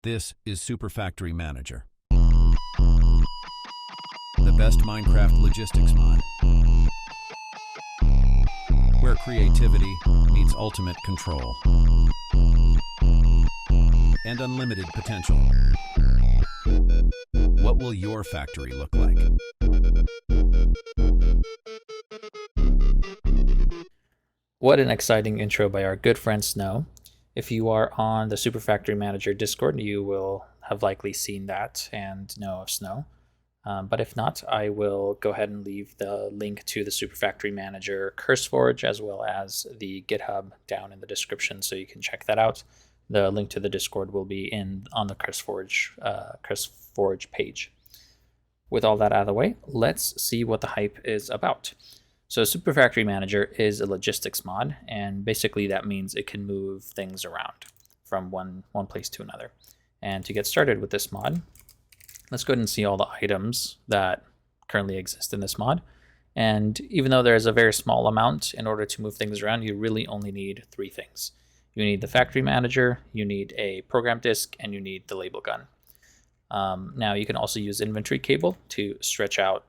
This is Super Factory Manager, the best Minecraft logistics mod, where creativity meets ultimate control and unlimited potential. What will your factory look like? What an exciting intro by our good friend Snow. If you are on the Super Factory Manager Discord, you will have likely seen that and know of Snow. But if not, I will go ahead and leave the link to the Super Factory Manager CurseForge as well as the GitHub down in the description so you can check that out. The link to the Discord will be on the CurseForge page. With all that out of the way, let's see what the hype is about. So Super Factory Manager is a logistics mod, and basically that means it can move things around from one place to another. And to get started with this mod, let's go ahead and see all the items that currently exist in this mod. And even though there's a very small amount, in order to move things around, you really only need 3 things. You need the factory manager, you need a program disk, and you need the label gun. Now you can also use inventory cable to stretch out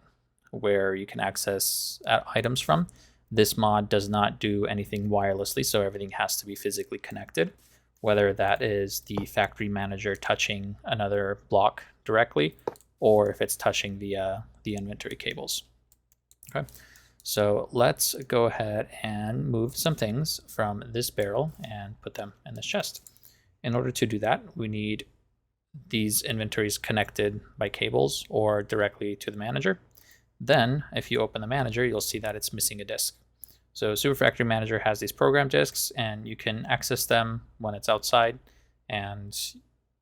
where you can access items from. This mod does not do anything wirelessly, so everything has to be physically connected, whether that is the factory manager touching another block directly, or if it's touching the inventory cables. Okay, so let's go ahead and move some things from this barrel and put them in this chest. In order to do that, we need these inventories connected by cables or directly to the manager. Then, if you open the manager, you'll see that it's missing a disk. So Super Factory Manager has these program disks, and you can access them when it's outside. And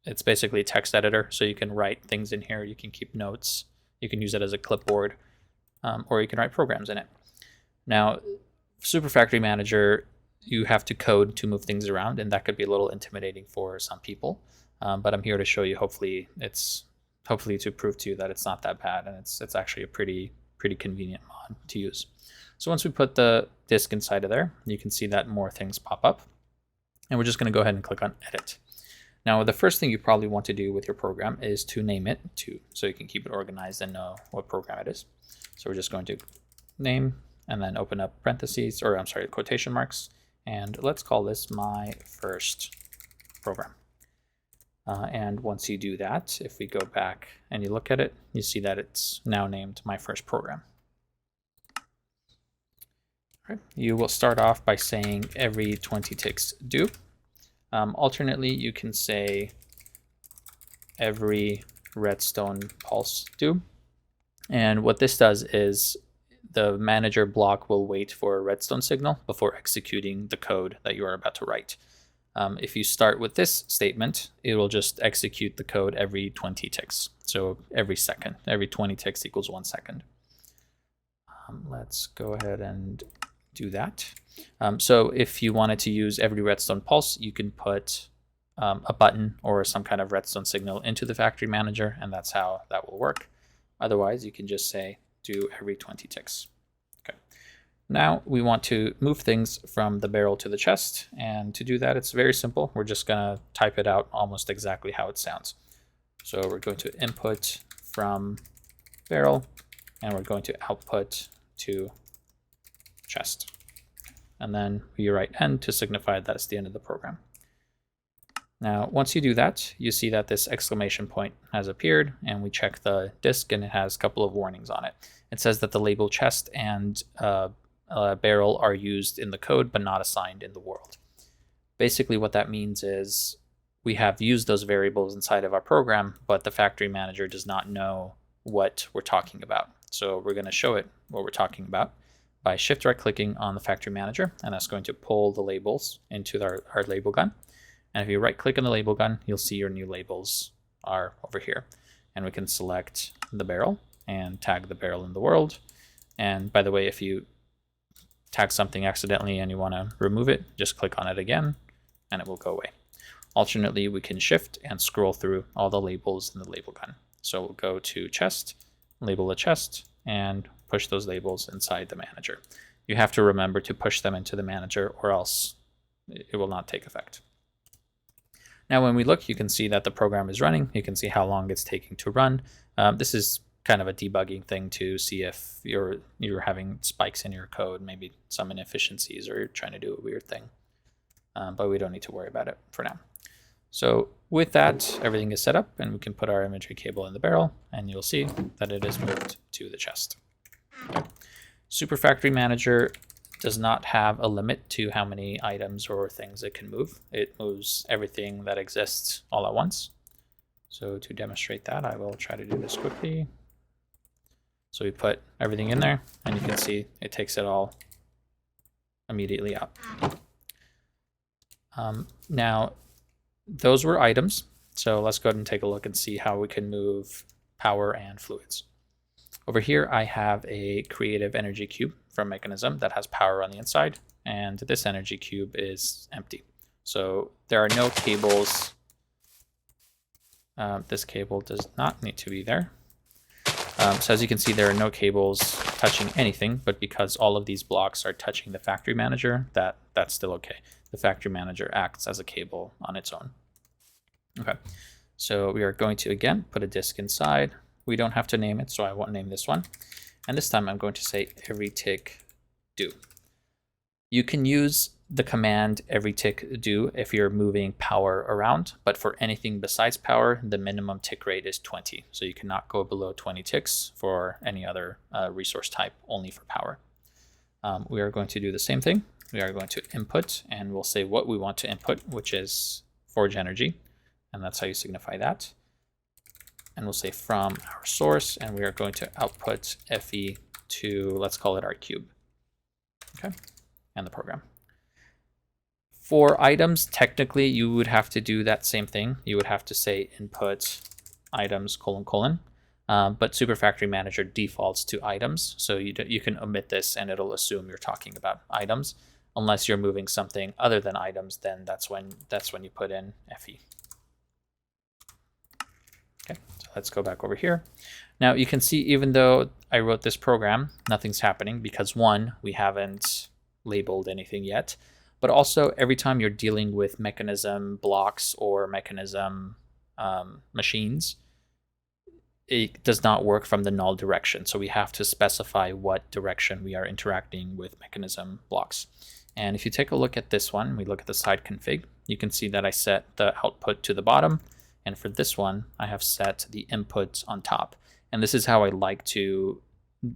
it's basically a text editor, so you can write things in here. You can keep notes. You can use it as a clipboard, or you can write programs in it. Now, Super Factory Manager, you have to code to move things around, and that could be a little intimidating for some people. But I'm here to show you, hopefully to prove to you that it's not that bad, and it's actually a pretty convenient mod to use. So once we put the disk inside of there, you can see that more things pop up, and we're just going to go ahead and click on edit. Now the first thing you probably want to do with your program is to name it so you can keep it organized and know what program it is. So we're just going to name and then open up parentheses, or I'm sorry, quotation marks, and let's call this my first program. And once you do that, if we go back and you look at it, you see that it's now named my first program. Right. You will start off by saying every 20 ticks do. Alternately, you can say every redstone pulse do. And what this does is the manager block will wait for a redstone signal before executing the code that you are about to write. If you start with this statement, it will just execute the code every 20 ticks. So every second, every 20 ticks equals 1 second. Let's go ahead and do that. So if you wanted to use every redstone pulse, you can put a button or some kind of redstone signal into the factory manager, and that's how that will work. Otherwise, you can just say do every 20 ticks. Okay. Now we want to move things from the barrel to the chest, and to do that it's very simple. We're just going to type it out almost exactly how it sounds. So we're going to input from barrel, and we're going to output to chest. And then we write end to signify that it's the end of the program. Now once you do that, you see that this exclamation point has appeared, and we check the disk and it has a couple of warnings on it. It says that the label chest and barrel are used in the code but not assigned in the world. Basically what that means is we have used those variables inside of our program, but the factory manager does not know what we're talking about. So we're going to show it what we're talking about by shift right clicking on the factory manager, and that's going to pull the labels into our label gun. And if you right click on the label gun, you'll see your new labels are over here, and we can select the barrel and tag the barrel in the world. And by the way, if you tag something accidentally and you want to remove it, just click on it again and it will go away. Alternately, we can shift and scroll through all the labels in the label gun. So we'll go to chest, label the chest, and push those labels inside the manager. You have to remember to push them into the manager, or else it will not take effect. Now, when we look, you can see that the program is running. You can see how long it's taking to run. This is kind of a debugging thing to see if you're having spikes in your code, maybe some inefficiencies, or you're trying to do a weird thing. But we don't need to worry about it for now. So with that, everything is set up, and we can put our imagery cable in the barrel, and you'll see that it is moved to the chest. Okay. Super Factory Manager does not have a limit to how many items or things it can move. It moves everything that exists all at once. So to demonstrate that, I will try to do this quickly. So we put everything in there, and you can see it takes it all immediately out. Now, those were items. So let's go ahead and take a look and see how we can move power and fluids. Over here, I have a creative energy cube from Mekanism that has power on the inside, and this energy cube is empty. So there are no cables. This cable does not need to be there. So as you can see, there are no cables touching anything, but because all of these blocks are touching the factory manager, that's still okay. The factory manager acts as a cable on its own. Okay, so we are going to, again, put a disk inside. We don't have to name it, so I won't name this one. And this time I'm going to say every tick do. You can use the command every tick do if you're moving power around, but for anything besides power, the minimum tick rate is 20. So you cannot go below 20 ticks for any other resource type, only for power. We are going to do the same thing. We are going to input, and we'll say what we want to input, which is forge energy, and that's how you signify that. And we'll say from our source, and we are going to output FE to, let's call it our cube. Okay, and the program. For items, technically, you would have to do that same thing. You would have to say input items : but Super Factory Manager defaults to items, so you can omit this, and it'll assume you're talking about items. Unless you're moving something other than items, then that's when you put in FE. Okay, so let's go back over here. Now you can see, even though I wrote this program, nothing's happening because, one, we haven't labeled anything yet, but also every time you're dealing with Mekanism blocks or Mekanism machines, it does not work from the null direction. So we have to specify what direction we are interacting with Mekanism blocks. And if you take a look at this one, we look at the side config, you can see that I set the output to the bottom. And for this one, I have set the input on top. And this is how I like to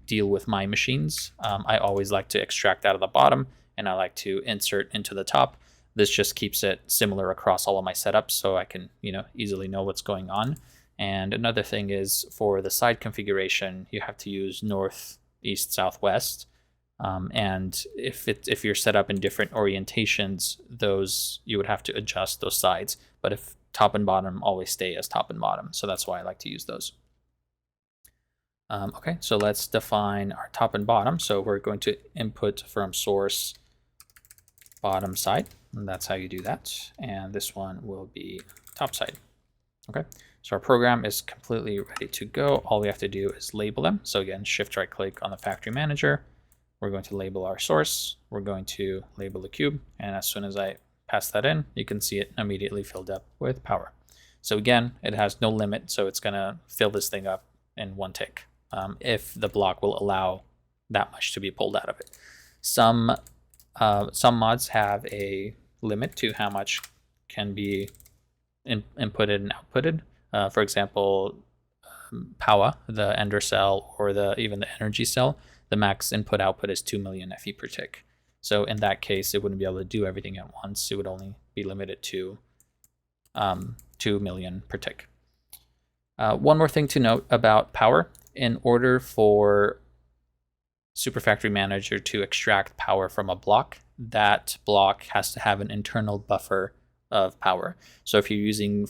deal with my machines. I always like to extract out of the bottom, and I like to insert into the top. This just keeps it similar across all of my setups, so I can easily know what's going on. And another thing is, for the side configuration, you have to use north, east, southwest. And if you're set up in different orientations, those you would have to adjust those sides. But if top and bottom always stay as top and bottom, so that's why I like to use those. Okay, so let's define our top and bottom. So we're going to input from source bottom side, and that's how you do that. And this one will be top side. Okay, so our program is completely ready to go. All we have to do is label them. So again, shift right click on the factory manager. We're going to label our source. We're going to label the cube. And as soon as I pass that in, you can see it immediately filled up with power. So again, it has no limit. So it's going to fill this thing up in one tick if the block will allow that much to be pulled out of it. Some mods have a limit to how much can be inputted and outputted. For example, Powah, the Ender cell, or even the energy cell, the max input output is 2 million FE per tick. So in that case, it wouldn't be able to do everything at once. It would only be limited to 2 million per tick. One more thing to note about power. In order for Super Factory Manager to extract power from a block, that block has to have an internal buffer of power. So if you're using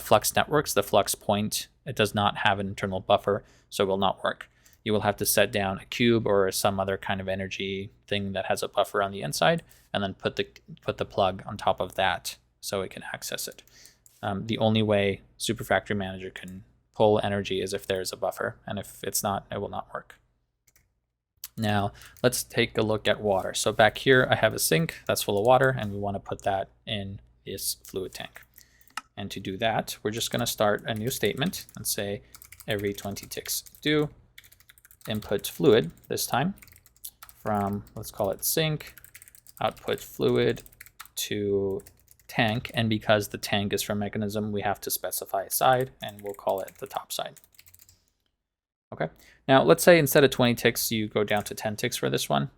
flux networks, the flux point, it does not have an internal buffer, so it will not work. You will have to set down a cube or some other kind of energy thing that has a buffer on the inside, and then put the plug on top of that so it can access it. The only way Super Factory Manager can pull energy is if there's a buffer, and if it's not, it will not work. Now let's take a look at water. So back here I have a sink that's full of water, and we want to put that in this fluid tank. And to do that, we're just going to start a new statement and say every 20 ticks do input fluid this time from, let's call it sink, output fluid to tank. And because the tank is from Mekanism, we have to specify a side, and we'll call it the top side. Okay. Now let's say instead of 20 ticks, you go down to 10 ticks for this one.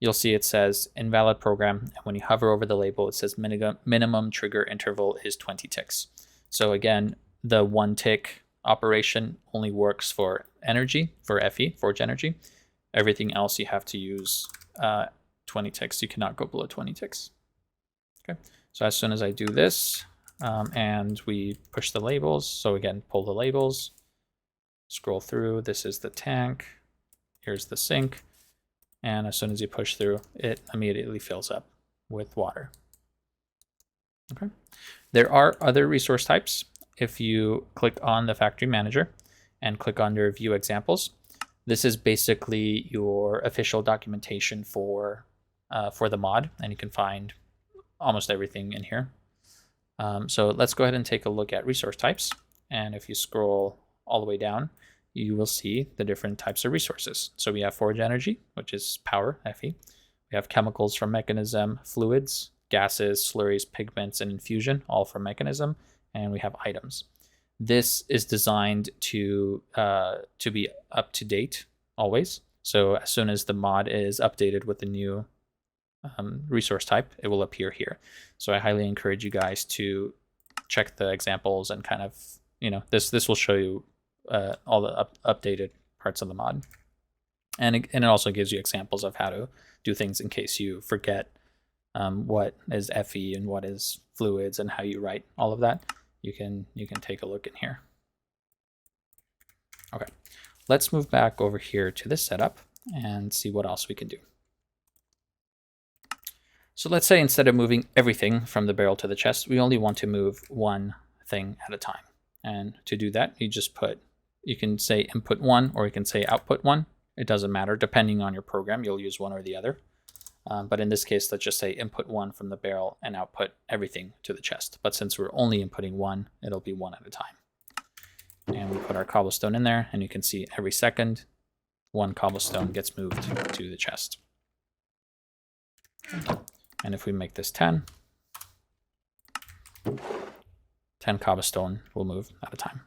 You'll see it says invalid program. And when you hover over the label, it says minimum trigger interval is 20 ticks. So again, the 1 tick operation only works for energy, for FE, forge energy. Everything else you have to use 20 ticks. You cannot go below 20 ticks. Okay. So as soon as I do this and we push the labels, so again, pull the labels, scroll through, this is the tank, here's the sink. And as soon as you push through, it immediately fills up with water. Okay. There are other resource types. If you click on the factory manager and click on your view examples, this is basically your official documentation for the mod, and you can find almost everything in here. So let's go ahead and take a look at resource types. And if you scroll all the way down, you will see the different types of resources. So we have forge energy, which is power, Fe. We have chemicals from Mekanism, fluids, gases, slurries, pigments, and infusion, all from Mekanism. And we have items. This is designed to be up to date always. So as soon as the mod is updated with the new resource type, it will appear here. So I highly encourage you guys to check the examples and kind of, this will show you all the updated parts of the mod. And it also gives you examples of how to do things in case you forget what is Fe and what is fluids and how you write all of that. You can take a look in here. Okay, let's move back over here to this setup and see what else we can do. So let's say instead of moving everything from the barrel to the chest, we only want to move one thing at a time. And to do that, you can say input 1 or you can say output 1. It doesn't matter. Depending on your program, you'll use one or the other. But in this case, let's just say input 1 from the barrel and output everything to the chest. But since we're only inputting 1, it'll be 1 at a time. And we put our cobblestone in there, and you can see every second, 1 cobblestone gets moved to the chest. And if we make this 10, 10 cobblestone will move at a time.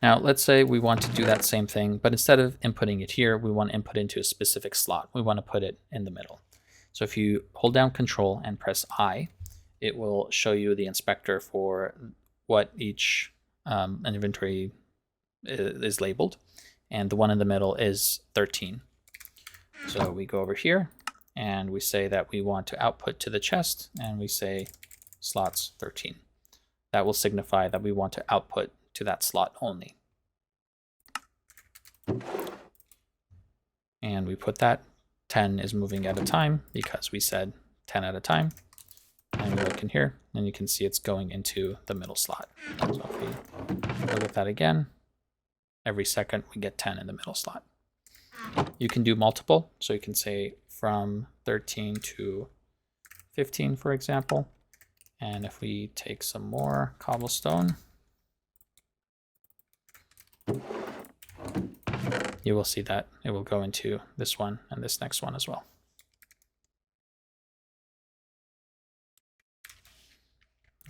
Now, let's say we want to do that same thing, but instead of inputting it here, we want to input into a specific slot. We want to put it in the middle. So if you hold down Control and press I, it will show you the inspector for what each inventory is labeled. And the one in the middle is 13. So we go over here and we say that we want to output to the chest, and we say slots 13. That will signify that we want to output to that slot only. And we put that 10 is moving at a time because we said 10 at a time. And we look in here and you can see it's going into the middle slot. So if we look at that again, every second we get 10 in the middle slot. You can do multiple, so you can say from 13 to 15, for example. And if we take some more cobblestone, you will see that it will go into this one and this next one as well.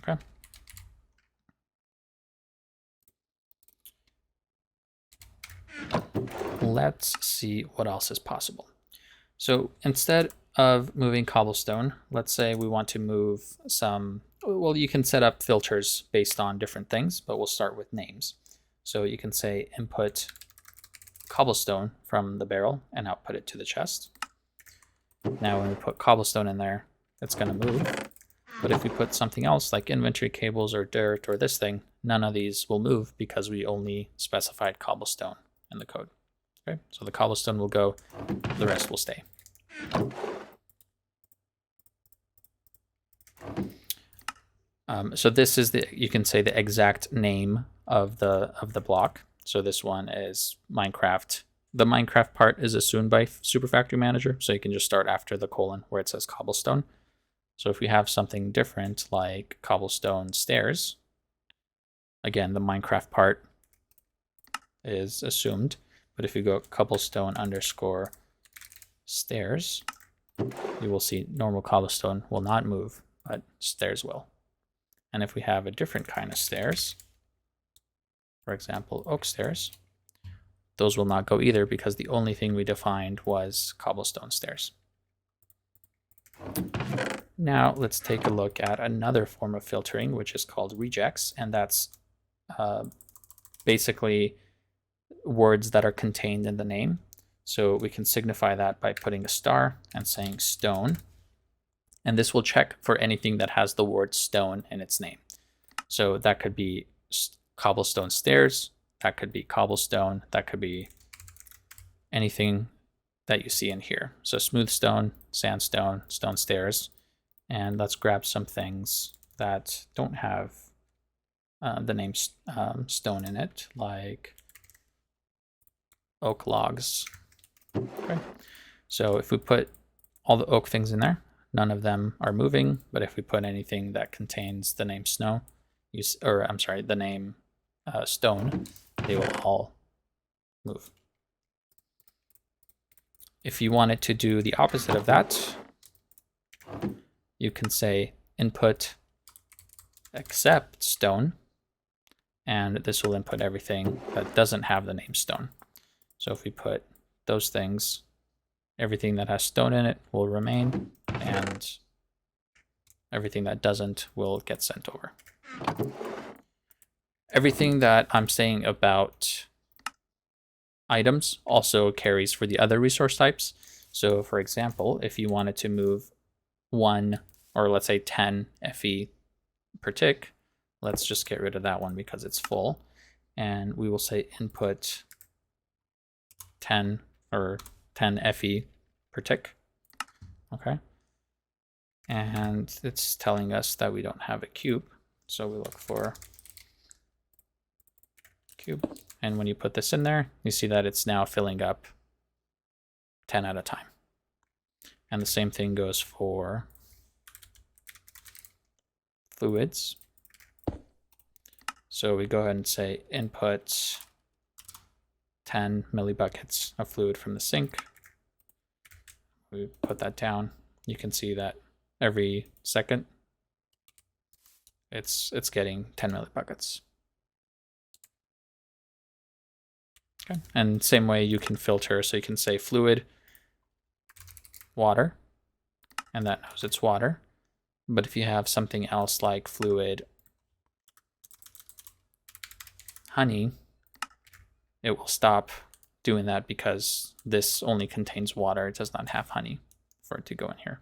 Okay. Let's see what else is possible. So instead of moving cobblestone, let's say we want to move some, well, you can set up filters based on different things, but we'll start with names. So you can say input cobblestone from the barrel and output it to the chest. Now when we put cobblestone in there, it's going to move. But if we put something else like inventory cables or dirt or this thing, none of these will move because we only specified cobblestone in the code. Okay, so the cobblestone will go, the rest will stay. So this is you can say the exact name of the block. So this one is Minecraft. The Minecraft part is assumed by Super Factory Manager, so you can just start after the colon where it says cobblestone. So if we have something different like cobblestone stairs, again, the Minecraft part is assumed, but if you go cobblestone underscore stairs, you will see normal cobblestone will not move, but stairs will. And if we have a different kind of stairs, for example, oak stairs, those will not go either because the only thing we defined was cobblestone stairs. Now let's take a look at another form of filtering, which is called rejects, and that's basically words that are contained in the name. So we can signify that by putting a star and saying stone, and this will check for anything that has the word stone in its name. So that could be cobblestone stairs, that could be cobblestone, that could be anything that you see in here. So smooth stone, sandstone, stone stairs, and let's grab some things that don't have the name stone in it, like oak logs. Okay. So if we put all the oak things in there, none of them are moving, but if we put anything that contains the name snow, the name stone, they will all move. If you wanted to do the opposite of that, you can say input except stone, and this will input everything that doesn't have the name stone. So if we put those things, everything that has stone in it will remain, and everything that doesn't will get sent over. Everything that I'm saying about items also carries for the other resource types. So for example, if you wanted to move 1 or let's say 10 FE per tick, let's just get rid of that one because it's full, and we will say input 10 or 10 FE per tick. Okay, and it's telling us that we don't have a cube, so we look for cube, and when you put this in there, you see that it's now filling up 10 at a time. And the same thing goes for fluids. So we go ahead and say input 10 millibuckets of fluid from the sink. We put that down. You can see that every second it's getting 10 millibuckets. Okay. And same way you can filter, so you can say fluid water, and that knows it's water. But if you have something else like fluid honey, it will stop doing that because this only contains water. It does not have honey for it to go in here.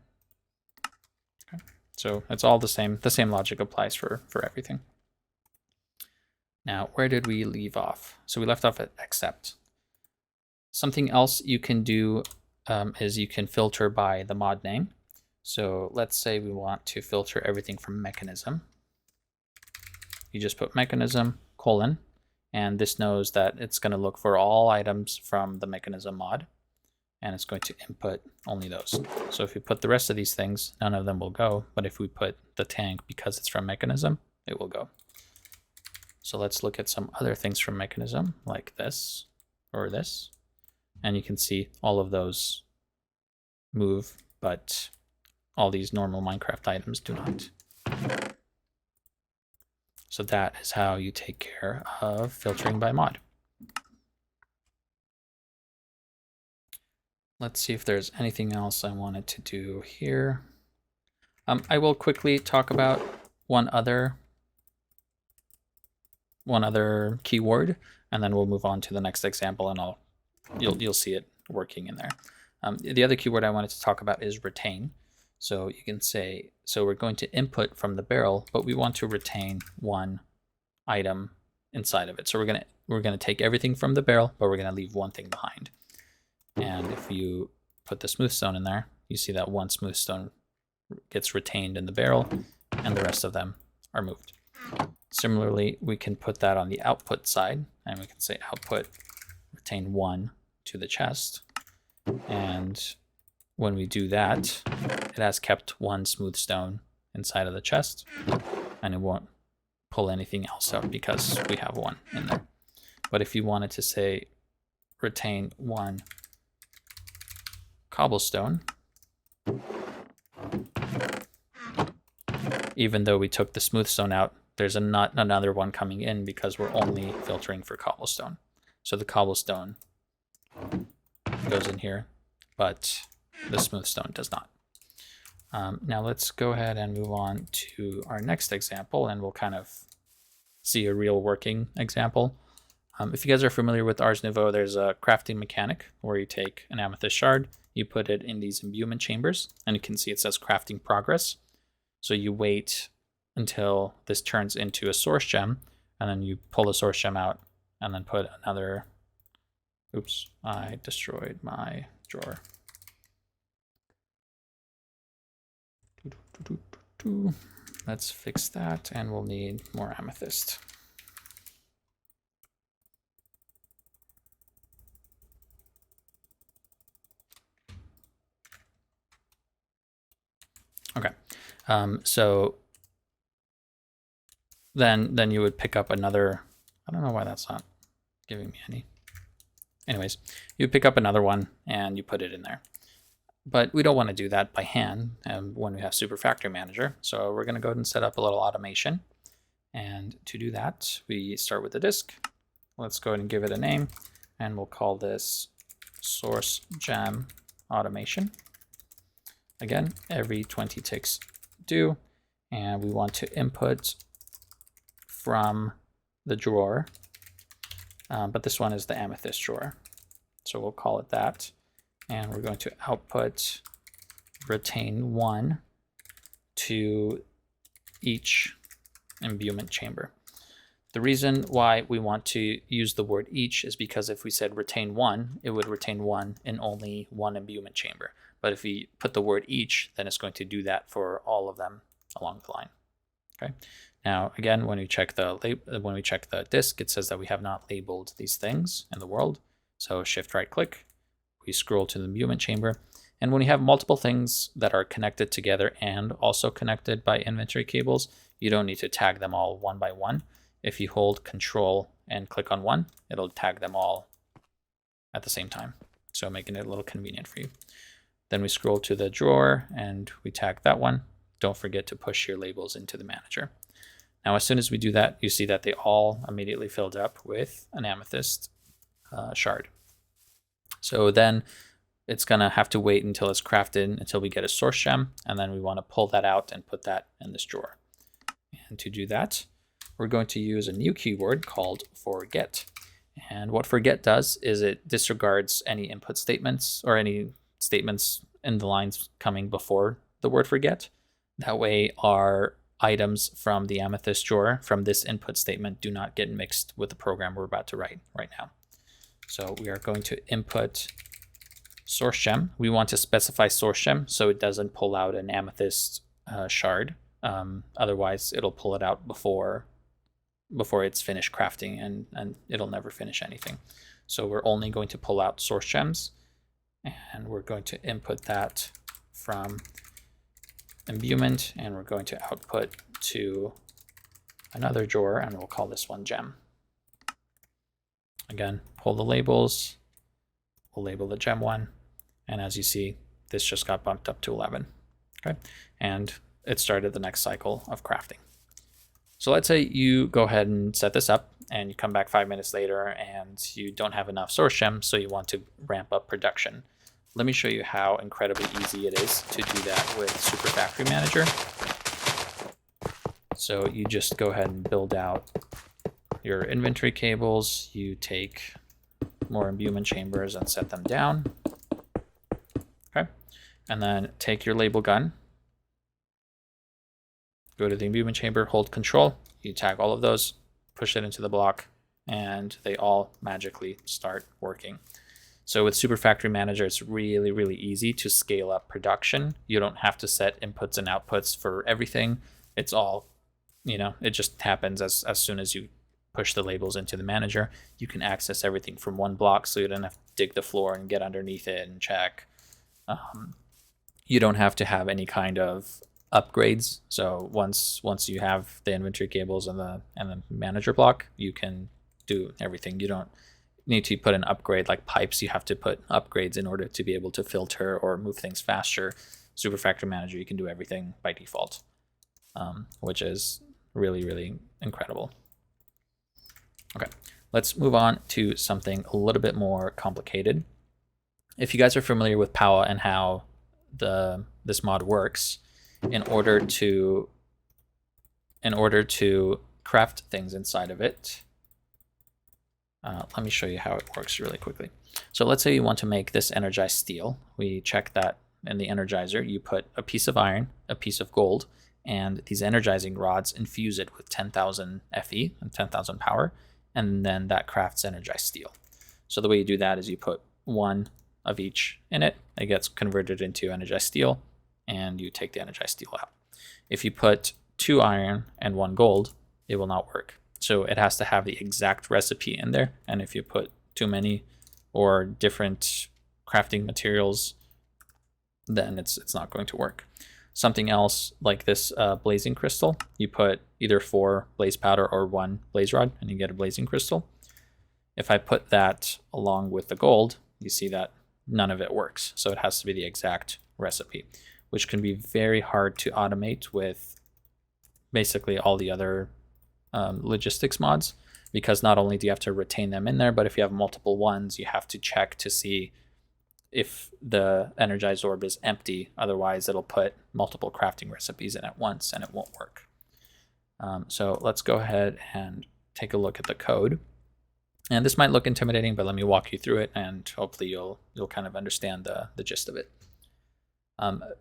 Okay. So it's all the same. The same logic applies for everything. Now, where did we leave off? So we left off at except. Something else you can do is you can filter by the mod name. So let's say we want to filter everything from Mekanism. You just put Mekanism : and this knows that it's going to look for all items from the Mekanism mod, and it's going to input only those. So if we put the rest of these things, none of them will go, but if we put the tank because it's from Mekanism, it will go. So let's look at some other things from Mekanism, like this or this, and you can see all of those move, but all these normal Minecraft items do not. So that is how you take care of filtering by mod. Let's see if there's anything else I wanted to do here. I will quickly talk about one other keyword, and then we'll move on to the next example, and you'll see it working in there. The other keyword I wanted to talk about is retain. So you can say, so we're going to input from the barrel, but we want to retain one item inside of it. So we're gonna take everything from the barrel, but we're gonna leave one thing behind. And if you put the smooth stone in there, you see that one smooth stone gets retained in the barrel, and the rest of them are moved. Similarly, we can put that on the output side, and we can say output retain 1 to the chest, and when we do that, it has kept one smooth stone inside of the chest, and it won't pull anything else out because we have one in there. But if you wanted to say retain one cobblestone, even though we took the smooth stone out, there's not another one coming in because we're only filtering for cobblestone. So the cobblestone goes in here, but the smooth stone does not. Now let's go ahead and move on to our next example, and we'll kind of see a real working example. If you guys are familiar with Ars Nouveau, there's a crafting mechanic where you take an amethyst shard, you put it in these imbuement chambers, and you can see it says crafting progress. So you wait until this turns into a source gem, and then you pull the source gem out, and then put another... Oops, I destroyed my drawer. Let's fix that, and we'll need more amethyst. Okay, so then you would pick up another, I don't know why that's not giving me any. Anyways, you pick up another one and you put it in there. But we don't want to do that by hand when we have Super Factory Manager. So we're going to go ahead and set up a little automation. And to do that, we start with the disk. Let's go ahead and give it a name, and we'll call this Source Gem Automation. Again, every 20 ticks do, and we want to input from the drawer, but this one is the amethyst drawer, so we'll call it that, and we're going to output retain one to each imbuement chamber. The reason why we want to use the word each is because if we said retain one, it would retain one in only one imbuement chamber. But if we put the word each, then it's going to do that for all of them along the line. Okay. Now, again, when we check the disk, it says that we have not labeled these things in the world. So shift right click, we scroll to the imbuement chamber. And when you have multiple things that are connected together and also connected by inventory cables, you don't need to tag them all one by one. If you hold Control and click on one, it'll tag them all at the same time. So making it a little convenient for you. Then we scroll to the drawer and we tag that one. Don't forget to push your labels into the manager. Now, as soon as we do that, you see that they all immediately filled up with an amethyst shard. So then it's gonna have to wait until it's crafted, until we get a source gem, and then we want to pull that out and put that in this drawer. And to do that, we're going to use a new keyword called forget. And what forget does is it disregards any input statements or any statements in the lines coming before the word forget. That way our items from the amethyst drawer from this input statement do not get mixed with the program we're about to write right now. So we are going to input source gem. We want to specify source gem so it doesn't pull out an amethyst shard. Otherwise it'll pull it out before it's finished crafting, and it'll never finish anything. So we're only going to pull out source gems, and we're going to input that from imbuement, and we're going to output to another drawer, and we'll call this one gem. Again, pull the labels, we'll label the gem one, and as you see, this just got bumped up to 11. Okay, and it started the next cycle of crafting. So let's say you go ahead and set this up and you come back 5 minutes later and you don't have enough source gems, so you want to ramp up production. Let me show you how incredibly easy it is to do that with Super Factory Manager. So you just go ahead and build out your inventory cables. You take more imbuement chambers and set them down. Okay, and then take your label gun. Go to the imbuement chamber, hold Control, you tag all of those, push it into the block, and they all magically start working. So with Super Factory Manager, it's really, really easy to scale up production. You don't have to set inputs and outputs for everything. It's all, it just happens as soon as you push the labels into the manager. You can access everything from one block, so you don't have to dig the floor and get underneath it and check. you don't have to have any kind of upgrades. So once you have the inventory cables and the manager block, you can do everything. You don't need to put an upgrade like pipes. You have to put upgrades in order to be able to filter or move things faster. Super Factory Manager, you can do everything by default, which is really, really incredible. Okay, let's move on to something a little bit more complicated. If you guys are familiar with Powah and how this mod works, in order to craft things inside of it, let me show you how it works really quickly. So let's say you want to make this energized steel. We check that in the energizer. You put a piece of iron, a piece of gold, and these energizing rods infuse it with 10,000 Fe and 10,000 power, and then that crafts energized steel. So the way you do that is you put one of each in it. It gets converted into energized steel, and you take the energized steel out. If you put 2 iron and 1 gold, it will not work. So it has to have the exact recipe in there, and if you put too many or different crafting materials, then it's not going to work. Something else like this blazing crystal, you put either 4 blaze powder or 1 blaze rod, and you get a blazing crystal. If I put that along with the gold, you see that none of it works. So it has to be the exact recipe, which can be very hard to automate with basically all the other logistics mods, because not only do you have to retain them in there, but if you have multiple ones, you have to check to see if the energized orb is empty. Otherwise, it'll put multiple crafting recipes in at once and it won't work. So let's go ahead and take a look at the code. And this might look intimidating, but let me walk you through it, and hopefully you'll kind of understand the gist of it.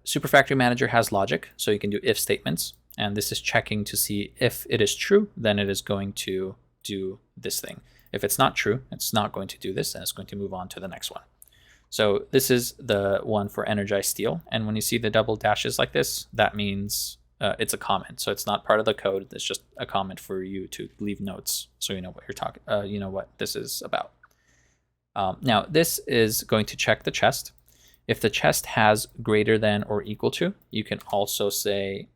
Super Factory Manager has logic, so you can do if statements, and this is checking to see if it is true, then it is going to do this thing. If it's not true, it's not going to do this, and it's going to move on to the next one. So this is the one for energized steel, and when you see the double dashes like this, that means it's a comment. So it's not part of the code. It's just a comment for you to leave notes, so you know what you're talking. You know what this is about. Now this is going to check the chest. If the chest has greater than or equal to, you can also say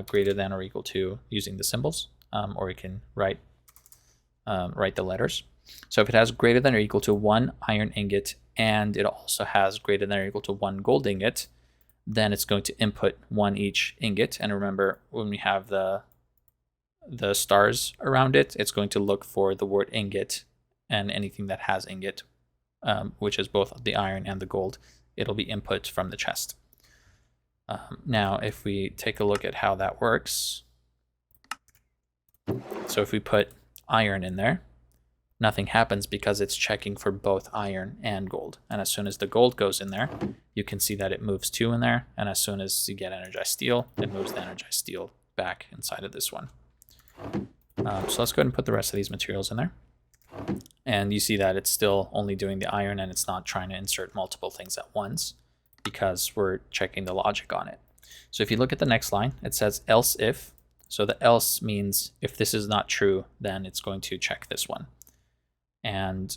greater than or equal to using the symbols, or you can write the letters. So if it has greater than or equal to 1 iron ingot, and it also has greater than or equal to 1 gold ingot, then it's going to input 1 each ingot. And remember, when we have the stars around it, it's going to look for the word ingot, and anything that has ingot, which is both the iron and the gold, it'll be input from the chest. Now, if we take a look at how that works, so if we put iron in there, nothing happens because it's checking for both iron and gold. And as soon as the gold goes in there, you can see that it moves 2 in there. And as soon as you get energized steel, it moves the energized steel back inside of this one. So let's go ahead and put the rest of these materials in there. And you see that it's still only doing the iron, and it's not trying to insert multiple things at once because we're checking the logic on it. So if you look at the next line, it says else if. So the else means if this is not true, then it's going to check this one. And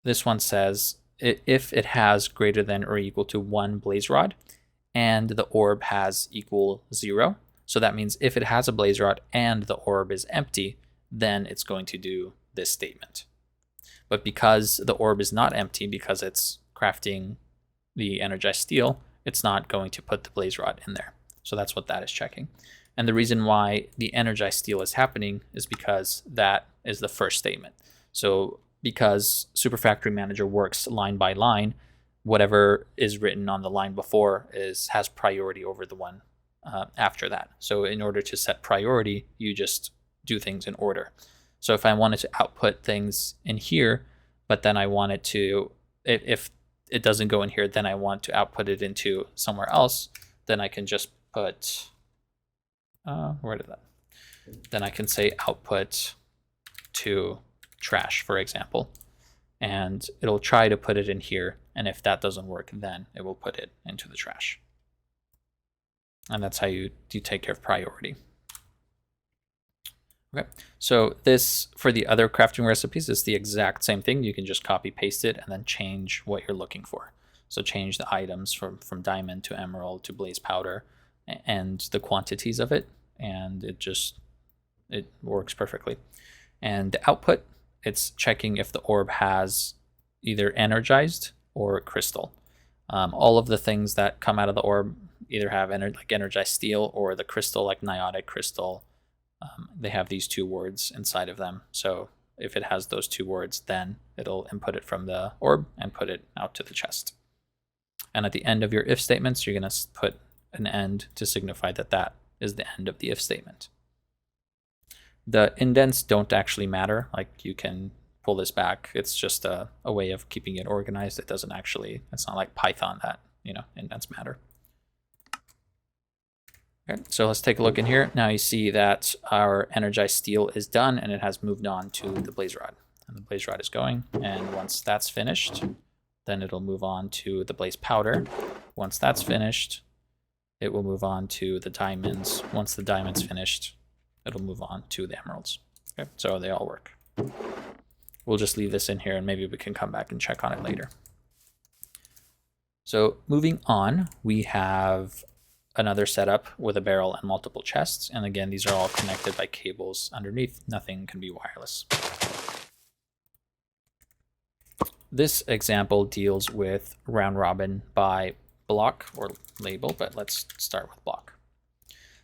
this one says if it has greater than or equal to 1 blaze rod and the orb has equal 0. So that means if it has a blaze rod and the orb is empty, then it's going to do this statement. But because the orb is not empty, because it's crafting the energized steel, it's not going to put the blaze rod in there. So that's what that is checking. And the reason why the energized steel is happening is because that is the first statement. So because Super Factory Manager works line by line, whatever is written on the line before has priority over the one after that. So in order to set priority, you just do things in order. So if I wanted to output things in here, but then I wanted to, if it doesn't go in here, then I want to output it into somewhere else, then I can just put, where did that? Then I can say output to trash, for example, and it'll try to put it in here. And if that doesn't work, then it will put it into the trash. And that's how you take care of priority. Okay, so this, for the other crafting recipes, is the exact same thing. You can just copy paste it and then change what you're looking for. So change the items from diamond to emerald to blaze powder and the quantities of it, and it works perfectly. And the output, it's checking if the orb has either energized or crystal. All of the things that come out of the orb either have like energized steel or the crystal, like niotic crystal. They have these two words inside of them. So if it has those two words, then it'll input it from the orb and put it out to the chest. And at the end of your if statements, you're going to put an end to signify that that is the end of the if statement. The indents don't actually matter. Like, you can pull this back. It's just a way of keeping it organized. It doesn't actually, it's not like Python that, indents matter. Okay, so let's take a look in here. Now you see that our energized steel is done and it has moved on to the blaze rod. And the blaze rod is going, and once that's finished, then it'll move on to the blaze powder. Once that's finished, it will move on to the diamonds. Once the diamond's finished, it'll move on to the emeralds. Okay, so they all work. We'll just leave this in here and maybe we can come back and check on it later. So moving on, we have another setup with a barrel and multiple chests. And again, these are all connected by cables underneath. Nothing can be wireless. This example deals with round robin by block or label, but let's start with block.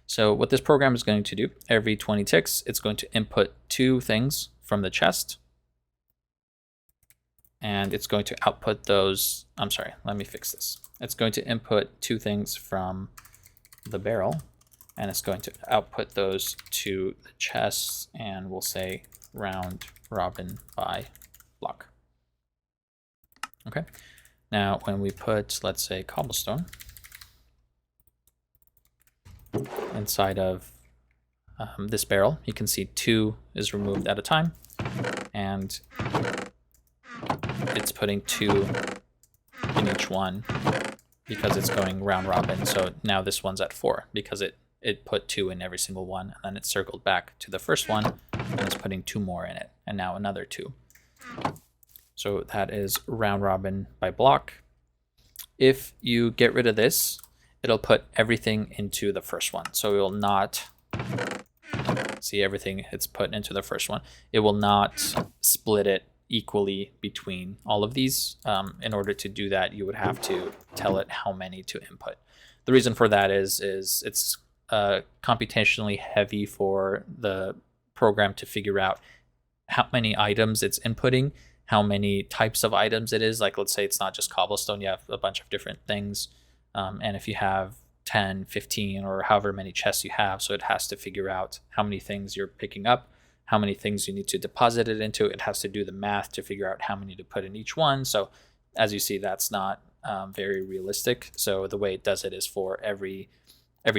So what this program is going to do, every 20 ticks, it's going to input 2 things from the chest. And it's going to output those, I'm sorry, let me fix this. It's going to input 2 things from the barrel, and it's going to output those to the chest, and we'll say round robin by block. Okay, now when we put, let's say, cobblestone inside of this barrel, you can see 2 is removed at a time, and it's putting 2 in each one because it's going round robin. So now this one's at 4 because it put 2 in every single one, and then it circled back to the first one and it's putting 2 more in it, and now another 2. So that is round robin by block. If you get rid of this, it'll put everything into the first one. So it will not see everything it's put into the first one. It will not split it equally between all of these. In order to do that, you would have to tell it how many to input. The reason for that is it's computationally heavy for the program to figure out how many items it's inputting, how many types of items it is. Like, let's say it's not just cobblestone, you have a bunch of different things. And if you have 10, 15, or however many chests you have, so it has to figure out how many things you're picking up, how many things you need to deposit it into. It has to do the math to figure out how many to put in each one. So as you see, that's not very realistic. So the way it does it is for every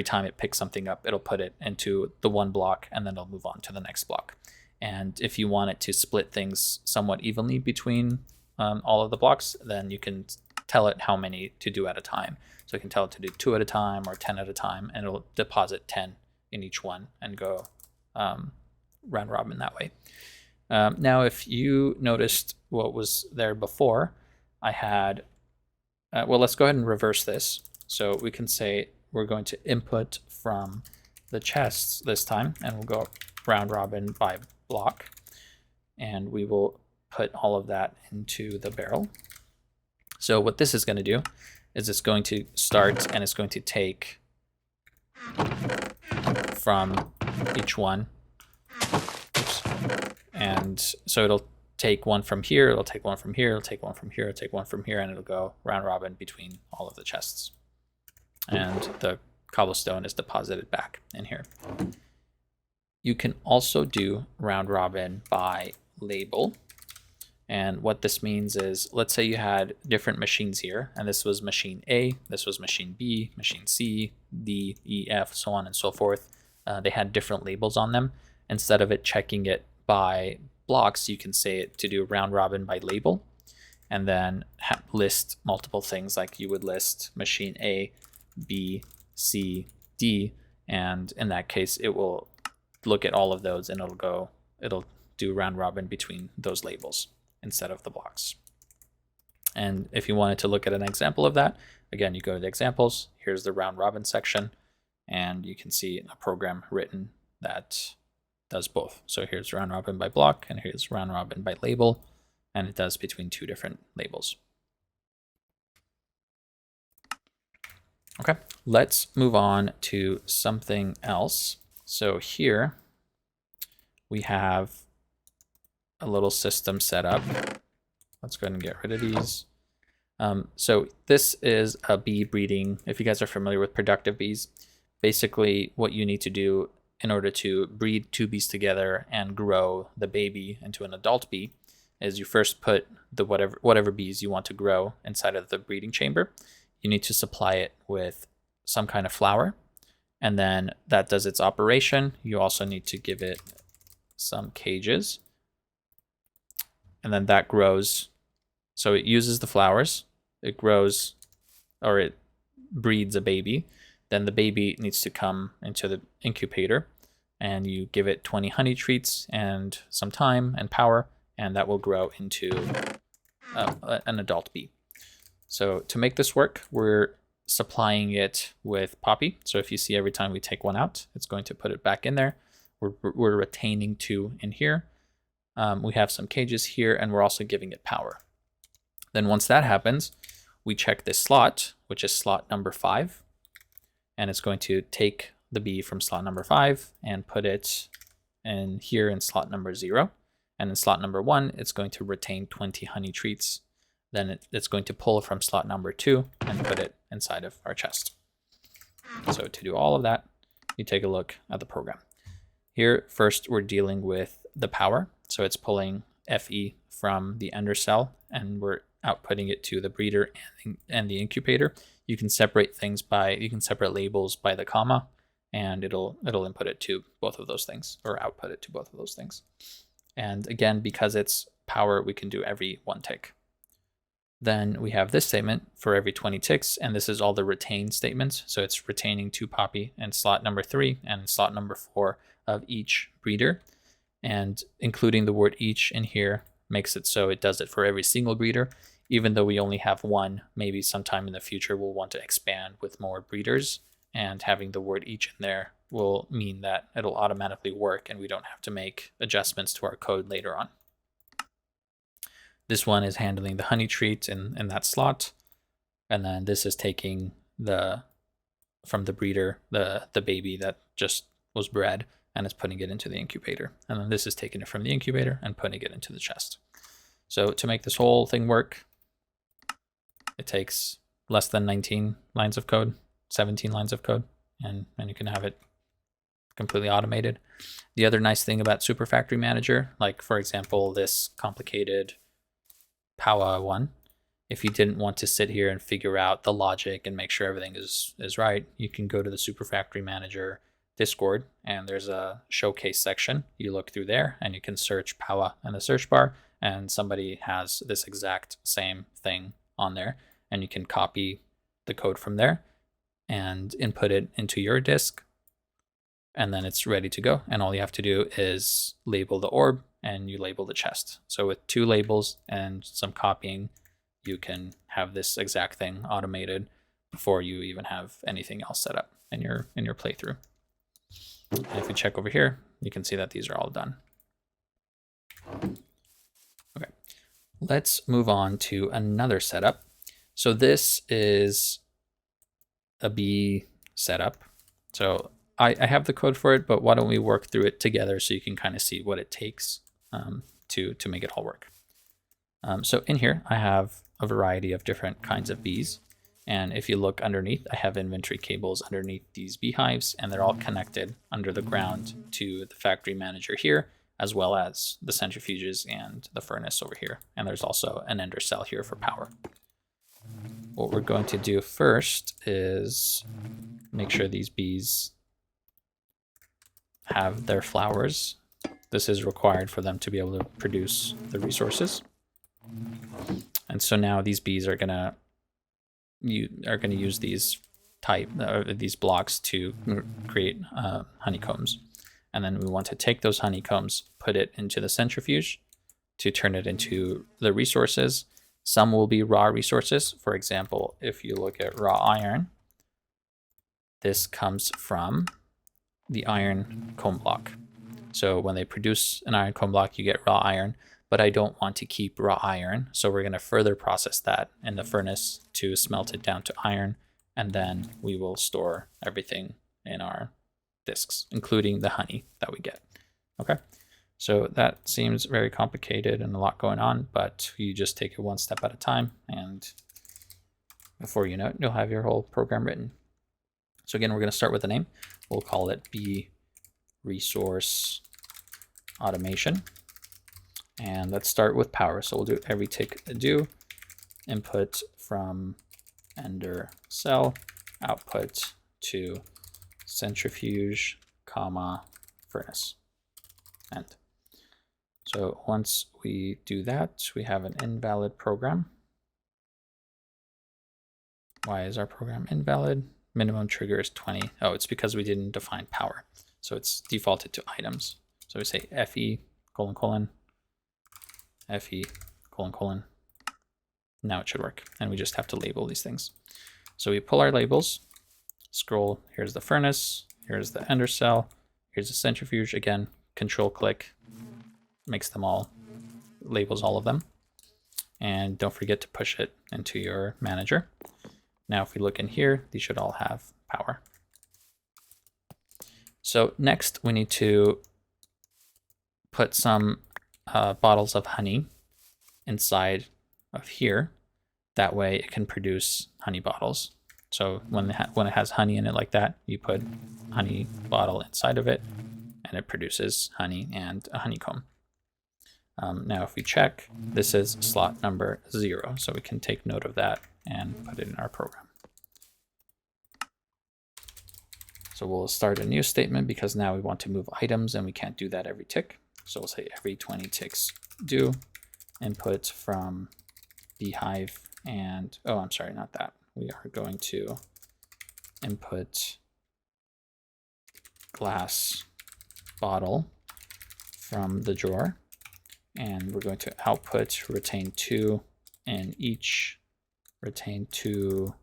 time it picks something up, it'll put it into the one block and then it'll move on to the next block. And if you want it to split things somewhat evenly between all of the blocks, then you can tell it how many to do at a time. So you can tell it to do 2 at a time or 10 at a time, and it'll deposit 10 in each one and go round robin that way. Now, if you noticed what was there before, I had, well, let's go ahead and reverse this. So we can say we're going to input from the chests this time, and we'll go round robin by block, and we will put all of that into the barrel. So what this is going to do is it's going to start and it's going to take from each one. Oops. And so it'll take one from here, it'll take one from here, it'll take one from here, it'll take one from here, and it'll go round robin between all of the chests. And the cobblestone is deposited back in here. You can also do round robin by label. And what this means is, let's say you had different machines here, and this was machine A, this was machine B, machine C, D, E, F, so on and so forth. They had different labels on them. Instead of it checking it by blocks, you can say it to do round robin by label, and then list multiple things, like you would list machine A, B, C, D, and in that case, it will look at all of those and it'll do round robin between those labels instead of the blocks. And if you wanted to look at an example of that, again, you go to the examples, here's the round robin section, and you can see a program written that does both. So here's round robin by block, and here's round robin by label, and it does between two different labels. Okay, let's move on to something else. So here we have a little system set up. Let's go ahead and get rid of these. So this is a bee breeding. If you guys are familiar with productive bees, basically what you need to do in order to breed two bees together and grow the baby into an adult bee is you first put the whatever bees you want to grow inside of the breeding chamber. You need to supply it with some kind of flower, and then that does its operation. You also need to give it some cages, and then that grows. So it uses the flowers, it grows, or it breeds a baby. Then the baby needs to come into the incubator, and you give it 20 honey treats and some time and power, and that will grow into an adult bee. So to make this work, we're supplying it with Poppy. So if you see every time we take one out, it's going to put it back in there. We're retaining 2 in here. We have some cages here, and we're also giving it power. Then once that happens, we check this slot, which is slot number 5. And it's going to take the bee from slot number 5 and put it in here in slot number 0. And in slot number 1, it's going to retain 20 honey treats. Then it's going to pull from slot number 2 and put it inside of our chest. So to do all of that, you take a look at the program. Here, first, we're dealing with the power. So it's pulling Fe from the ender cell, and we're outputting it to the breeder and the incubator. You can separate things you can separate labels by the comma, and it'll input it to both of those things, or output it to both of those things. And again, because it's power, we can do every 1 tick. Then we have this statement for every 20 ticks, and this is all the retain statements. So it's retaining 2 Poppy in slot number 3 and in slot number 4 of each breeder. And including the word each in here makes it so it does it for every single breeder. Even though we only have 1, maybe sometime in the future we'll want to expand with more breeders, and having the word each in there will mean that it'll automatically work and we don't have to make adjustments to our code later on. This one is handling the honey treat in that slot, and then this is taking from the breeder the baby that just was bred, and it's putting it into the incubator. And then this is taking it from the incubator and putting it into the chest. So to make this whole thing work, it takes less than 19 lines of code, 17 lines of code, and you can have it completely automated. The other nice thing about Super Factory Manager, like for example, this complicated Powah one, if you didn't want to sit here and figure out the logic and make sure everything is right, you can go to the Super Factory Manager Discord, and there's a showcase section. You look through there and you can search Powah in the search bar, and somebody has this exact same thing on there, and you can copy the code from there and input it into your disk, and then it's ready to go. And all you have to do is label the orb, and you label the chest. So with 2 labels and some copying, you can have this exact thing automated before you even have anything else set up in your playthrough. And if we check over here, you can see that these are all done. Okay, let's move on to another setup. So this is a bee setup. So I have the code for it, but why don't we work through it together so you can kind of see what it takes to make it all work. So in here, I have a variety of different kinds of bees. And if you look underneath, I have inventory cables underneath these beehives, and they're all connected under the ground to the factory manager here, as well as the centrifuges and the furnace over here. And there's also an ender cell here for power. What we're going to do first is make sure these bees have their flowers. This is required for them to be able to produce the resources. And so now these bees are gonna use these these blocks to create honeycombs. And then we want to take those honeycombs, put it into the centrifuge to turn it into the resources, Some will be raw resources. For example, if you look at raw iron, this comes from the iron cone block. So when they produce an iron cone block, you get raw iron, but I don't want to keep raw iron. So we're going to further process that in the furnace to smelt it down to iron, and then we will store everything in our disks, including the honey that we get. Okay, so that seems very complicated and a lot going on, but you just take it one step at a time, and before you know it, you'll have your whole program written. So again, we're going to start with a name. We'll call it B Resource Automation. And let's start with power. So we'll do every tick do, input from ender cell, output to centrifuge, comma, furnace, end. So once we do that, we have an invalid program. Why is our program invalid? Minimum trigger is 20. Oh, it's because we didn't define power. So it's defaulted to items. So we say FE : FE : Now it should work. And we just have to label these things. So we pull our labels, scroll, here's the furnace, here's the ender cell, here's the centrifuge. Again, control click, makes them all, labels all of them. And don't forget to push it into your manager. Now, if we look in here, these should all have power. So next, we need to put some bottles of honey inside of here. That way it can produce honey bottles. So when it has honey in it like that, you put honey bottle inside of it, and it produces honey and a honeycomb. Now, if we check, this is slot number 0, so we can take note of that and put it in our program. So we'll start a new statement because now we want to move items and we can't do that every tick. So we'll say every 20 ticks do, input from Beehive and, oh, I'm sorry, not that. We are going to input glass bottle from the drawer, and we're going to output retain 2 in each, retain 2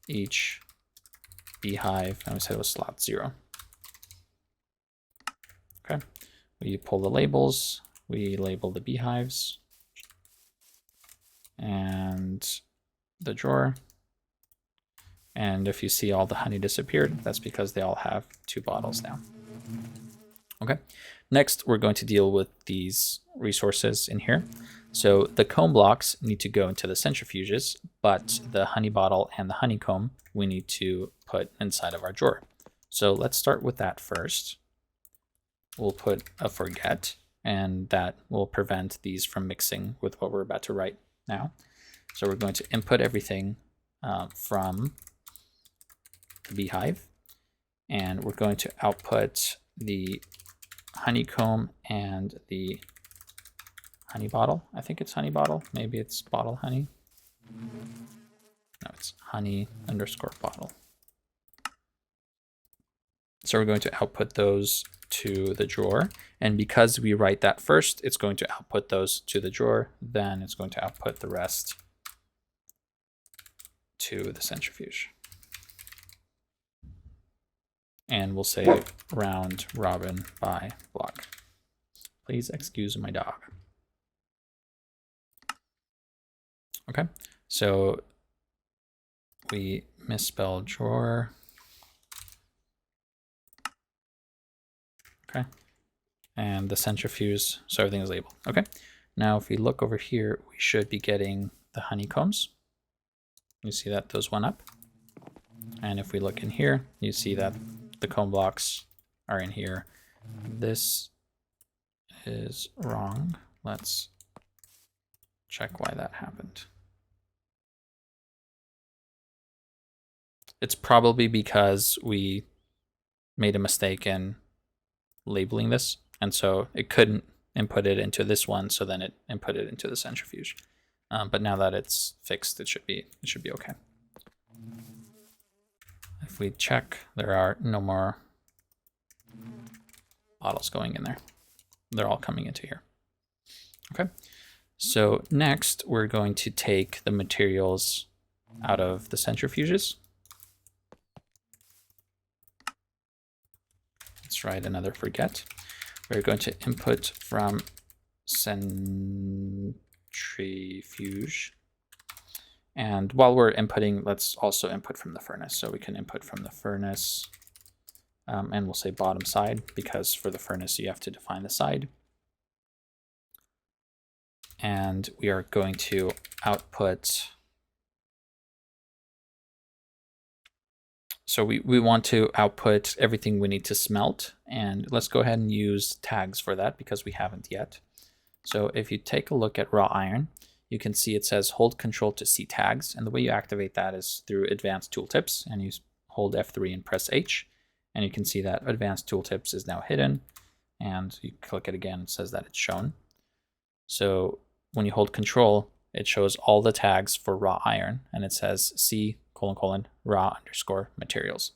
each Beehive, and we said it was slot 0. Okay, we pull the labels, we label the beehives and the drawer. And if you see all the honey disappeared, that's because they all have 2 bottles now. Okay, next we're going to deal with these resources in here. So the comb blocks need to go into the centrifuges, but the honey bottle and the honeycomb we need to put inside of our drawer. So let's start with that first. We'll put a forget, and that will prevent these from mixing with what we're about to write now. So we're going to input everything from the beehive, and we're going to output the honeycomb and the honey bottle. I think it's honey bottle. Maybe it's bottle honey. No, it's honey underscore bottle. So we're going to output those to the drawer. And because we write that first, it's going to output those to the drawer. Then it's going to output the rest to the centrifuge. And we'll say round robin by block. Please excuse my dog. Okay, so we misspelled drawer. Okay, and the centrifuge, so everything is labeled. Okay, now if we look over here, we should be getting the honeycombs. You see that those went up. And if we look in here, you see that the comb blocks are in here. This is wrong. Let's check why that happened. It's probably because we made a mistake in labeling this, and so it couldn't input it into this one, so then it input it into the centrifuge. But now that it's fixed, it should be okay. If we check, there are no more bottles going in there. They're all coming into here. Okay, So next, we're going to take the materials out of the centrifuges. Let's write another forget. We're going to input from centrifuge. And while we're inputting, let's also input from the furnace. So we can input from the furnace, and we'll say bottom side, because for the furnace, you have to define the side. And we are going to output. So we want to output everything we need to smelt, and let's go ahead and use tags for that because we haven't yet. So if you take a look at raw iron, you can see it says hold control to see tags, and the way you activate that is through advanced tooltips, and you hold F3 and press H, and you can see that advanced tooltips is now hidden, and you click it again, it says that it's shown. So when you hold control, it shows all the tags for raw iron, and it says C:: raw_materials.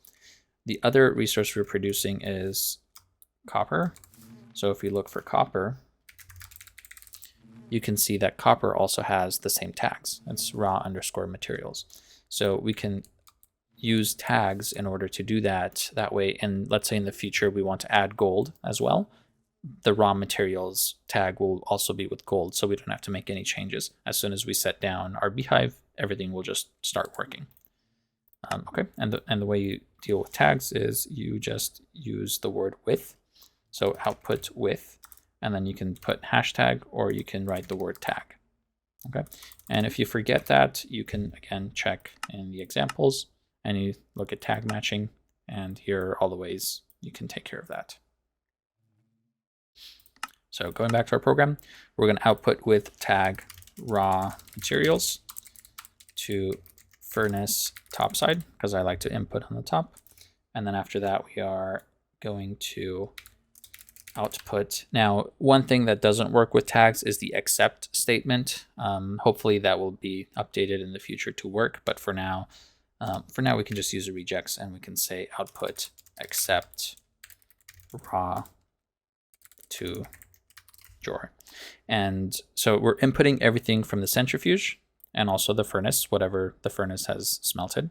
The other resource we're producing is copper. So if we look for copper, you can see that copper also has the same tags. It's raw_materials. So we can use tags in order to do that. That way, and let's say in the future we want to add gold as well, the raw materials tag will also be with gold, so we don't have to make any changes. As soon as we set down our Beehive, everything will just start working. Okay, and the way you deal with tags is you just use the word with. So output with, and then you can put hashtag or you can write the word tag. Okay, and if you forget that, you can again check in the examples and you look at tag matching, and here are all the ways you can take care of that. So going back to our program, we're going to output with tag raw materials to furnace topside, because I like to input on the top. And then after that, we are going to output. Now, one thing that doesn't work with tags is the except statement. Hopefully that will be updated in the future to work, but for now we can just use the rejects, and we can say output except raw to drawer. And so we're inputting everything from the centrifuge and also the furnace, whatever the furnace has smelted.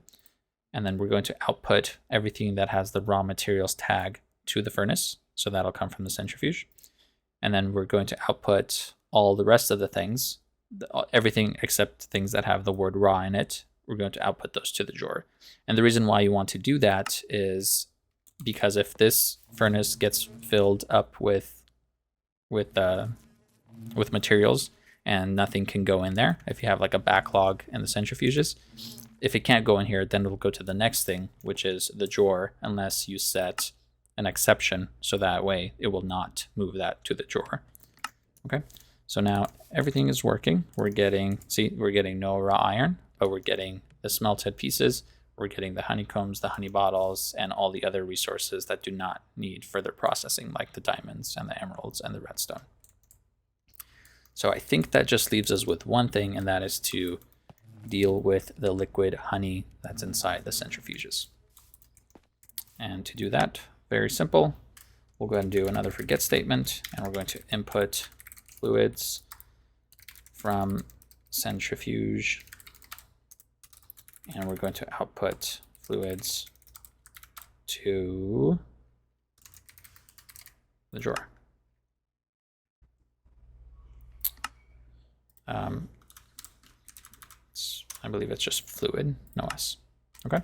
And then we're going to output everything that has the raw materials tag to the furnace. So that'll come from the centrifuge. And then we're going to output all the rest of the things, everything except things that have the word raw in it. We're going to output those to the drawer. And the reason why you want to do that is because if this furnace gets filled up with materials and nothing can go in there, if you have like a backlog in the centrifuges, if it can't go in here, then it'll go to the next thing, which is the drawer, unless you set an exception, so that way it will not move that to the drawer. Okay, so now everything is working. We're getting no raw iron, but we're getting the smelted pieces, we're getting the honeycombs, the honey bottles, and all the other resources that do not need further processing, like the diamonds and the emeralds and the redstone. So I think that just leaves us with one thing, and that is to deal with the liquid honey that's inside the centrifuges. And to do that, very simple, we'll go ahead and do another forget statement, and we're going to input fluids from centrifuge, and we're going to output fluids to the drawer. I believe it's just fluid, no S. Okay.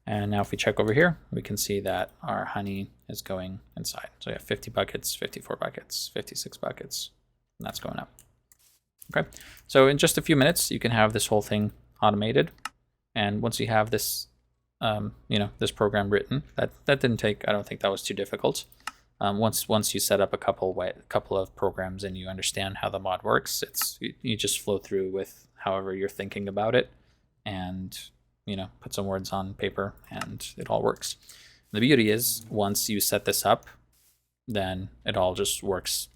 And now if we check over here, we can see that our honey is going inside. So we have 50 buckets, 54 buckets, 56 buckets, and that's going up. Okay. So in just a few minutes, you can have this whole thing automated. And once you have this, this program written, that didn't take, I don't think that was too difficult. Once you set up a couple of programs and you understand how the mod works, you just flow through with however you're thinking about it, and put some words on paper, and it all works. The beauty is, once you set this up, then it all just works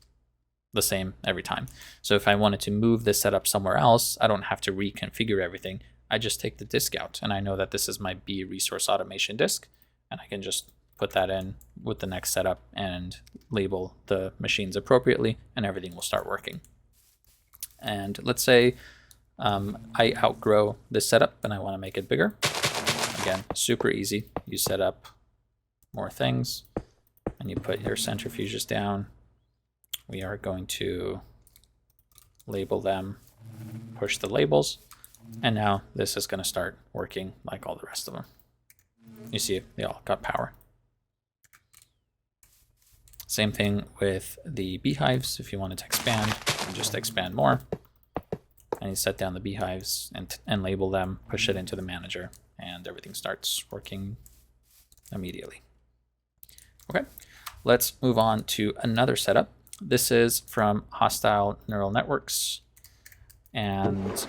the same every time. So if I wanted to move this setup somewhere else, I don't have to reconfigure everything. I just take the disk out, and I know that this is my B resource automation disk, and I can just put that in with the next setup and label the machines appropriately, and everything will start working. And let's say I outgrow this setup and I want to make it bigger. Again, super easy. You set up more things and you put your centrifuges down. We are going to label them, push the labels, and now this is going to start working like all the rest of them. You see, they all got power. Same thing with the beehives. If you wanted to expand, you just expand more. And you set down the beehives and label them, push it into the manager, and everything starts working immediately. Okay, let's move on to another setup. This is from Hostile Neural Networks. And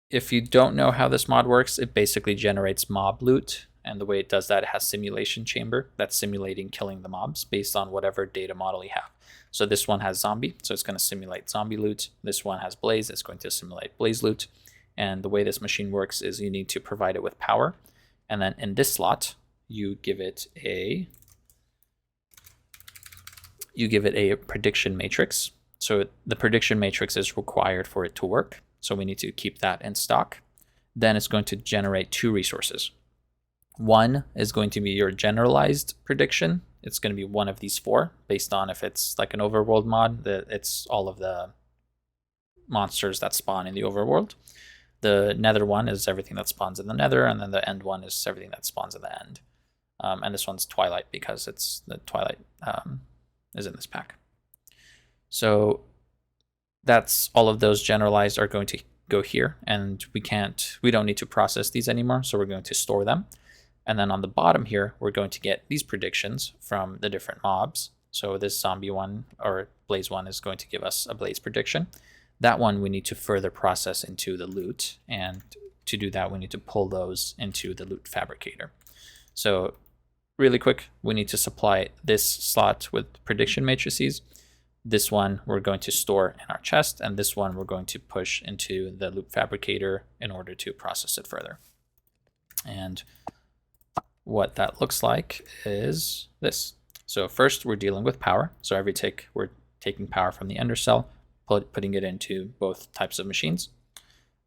if you don't know how this mod works, it basically generates mob loot. And the way it does that, it has simulation chamber that's simulating killing the mobs based on whatever data model you have. So this one has zombie, so it's going to simulate zombie loot. This one has blaze, it's going to simulate blaze loot. And the way this machine works is you need to provide it with power. And then in this slot, you give it a prediction matrix. So the prediction matrix is required for it to work. So we need to keep that in stock. Then it's going to generate 2 resources. One is going to be your generalized prediction. It's going to be one of these 4 based on if it's like an overworld mod, it's all of the monsters that spawn in the overworld. The nether one is everything that spawns in the nether, and then the end one is everything that spawns in the end. And this one's Twilight because it's the Twilight is in this pack. So that's all of those generalized are going to go here, and we don't need to process these anymore, so we're going to store them. And then on the bottom here, we're going to get these predictions from the different mobs. So this zombie one or blaze one is going to give us a blaze prediction. That one we need to further process into the loot, and to do that we need to pull those into the loot fabricator. So really quick, we need to supply this slot with prediction matrices. This one we're going to store in our chest, and this one we're going to push into the loop fabricator in order to process it further. And what that looks like is this. So first we're dealing with power. So every tick we're taking power from the ender cell, putting it into both types of machines.